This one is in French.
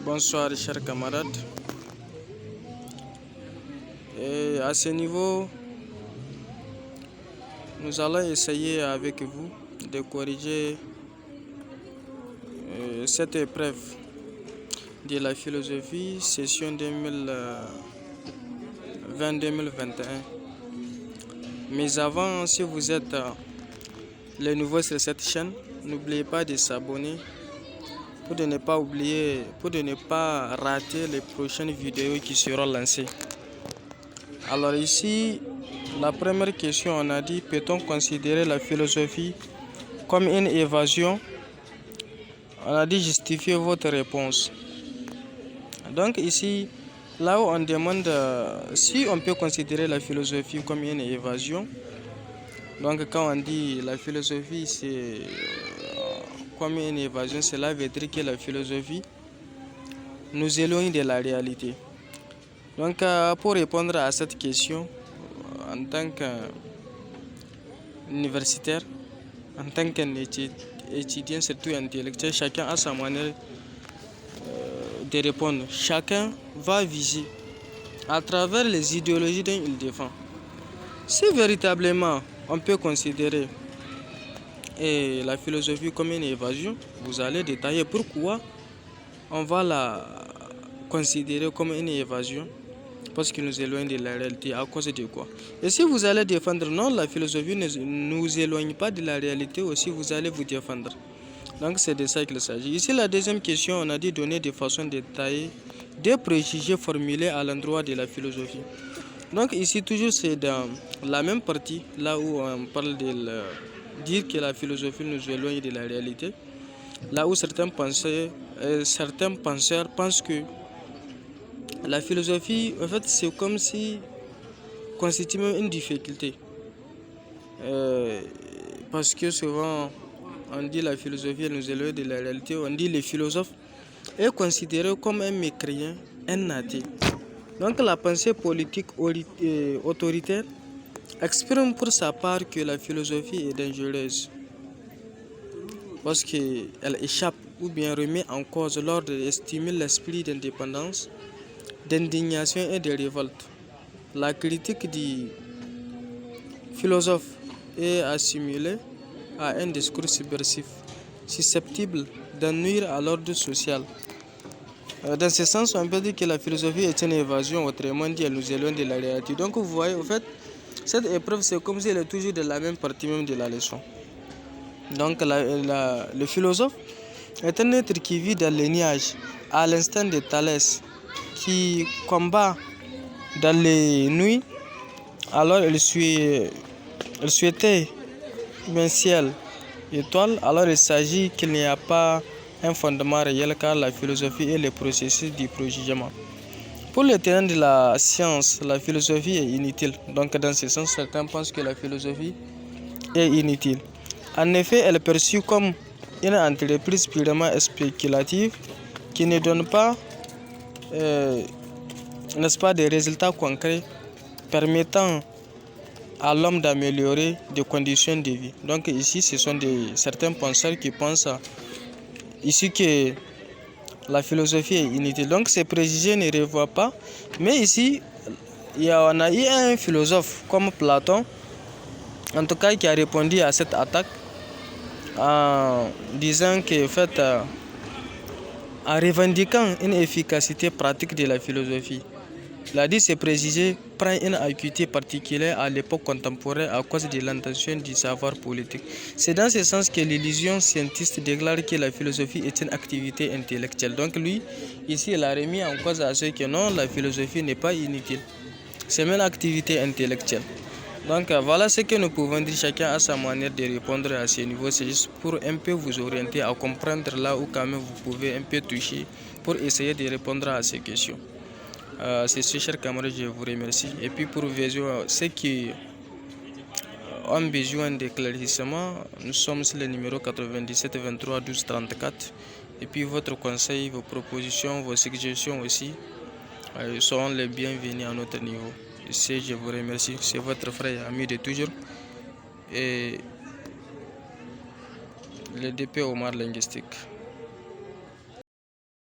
Bonsoir chers camarades. Et à ce niveau, nous allons essayer avec vous de corriger cette épreuve de la philosophie session 2020-2021. Mais avant, si vous êtes les nouveaux sur cette chaîne, n'oubliez pas de s'abonner pour ne pas rater les prochaines vidéos qui seront lancées. Alors ici, la première question, on a dit, peut-on considérer la philosophie comme une évasion? On a dit, justifiez votre réponse. Donc ici, là où on demande si on peut considérer la philosophie comme une évasion, donc quand on dit la philosophie c'est comme une évasion, cela veut dire que la philosophie nous éloigne de la réalité. Donc pour répondre à cette question, en tant qu'universitaire, en tant qu'étudiant, surtout intellectuel, chacun a sa manière de répondre. Chacun va viser à travers les idéologies dont il défend. Si véritablement on peut considérer la philosophie comme une évasion, vous allez détailler pourquoi on va la considérer comme une évasion, parce qu'il nous éloigne de la réalité. À cause de quoi? Et si vous allez défendre non, la philosophie ne nous éloigne pas de la réalité, aussi vous allez vous défendre. Donc c'est de ça qu'il s'agit. Ici la deuxième question, on a dit donner de façon détaillée des préjugés formulés à l'endroit de la philosophie. Donc ici toujours c'est dans la même partie, là où on parle de dire que la philosophie nous éloigne de la réalité. Là où certains penseurs pensent que la philosophie, en fait, c'est comme si constitue même une difficulté. Parce que souvent, on dit la philosophie elle nous éloigne de la réalité. On dit le philosophe est considéré comme un mécréant, un athée. Donc la pensée politique autoritaire exprime pour sa part que la philosophie est dangereuse parce qu'elle échappe ou bien remet en cause l'ordre et stimule l'esprit d'indépendance, d'indignation et de révolte. La critique du philosophe est assimilée à un discours subversif, susceptible de nuire à l'ordre social. Dans ce sens, on peut dire que la philosophie est une évasion, autrement dit, elle nous éloigne de la réalité. Donc vous voyez, au fait, cette épreuve, c'est comme si elle est toujours de la même partie même de la leçon. Donc le philosophe est un être qui vit dans les nuages, à l'instant de Thalès, qui combat dans les nuits. Alors il souhaitait un ciel, étoile. Alors il s'agit qu'il n'y a pas un fondement réel, car la philosophie est le processus du préjugement. Pour les tenants de la science, la philosophie est inutile. Donc dans ce sens, certains pensent que la philosophie est inutile. En effet, elle est perçue comme une entreprise purement spéculative qui ne donne pas, n'est-ce pas, des résultats concrets permettant à l'homme d'améliorer des conditions de vie. Donc ici, ce sont certains penseurs qui pensent ici que la philosophie est inutile. Donc ces préjugés ne revoient pas. Mais ici, on a eu un philosophe comme Platon, en tout cas qui a répondu à cette attaque en disant que, en fait, en revendiquant une efficacité pratique de la philosophie, il a dit que ces préjugés prennent une acuité particulière à l'époque contemporaine à cause de l'intention du savoir politique. C'est dans ce sens que l'illusion scientiste déclare que la philosophie est une activité intellectuelle. Donc lui, ici, il a remis en cause à ceux que non, la philosophie n'est pas inutile. C'est même une activité intellectuelle. Donc voilà ce que nous pouvons dire. Chacun a sa manière de répondre à ce niveau. C'est juste pour un peu vous orienter à comprendre là où quand même vous pouvez un peu toucher pour essayer de répondre à ces questions. C'est ce, chers camarades, je vous remercie. Et puis pour ceux qui ont besoin d'éclaircissement, nous sommes sur le numéro 97 23 12 34. Et puis votre conseil, vos propositions, vos suggestions aussi seront les bienvenus à notre niveau. Je vous remercie. C'est votre frère ami de toujours et le DP Omar Linguistique.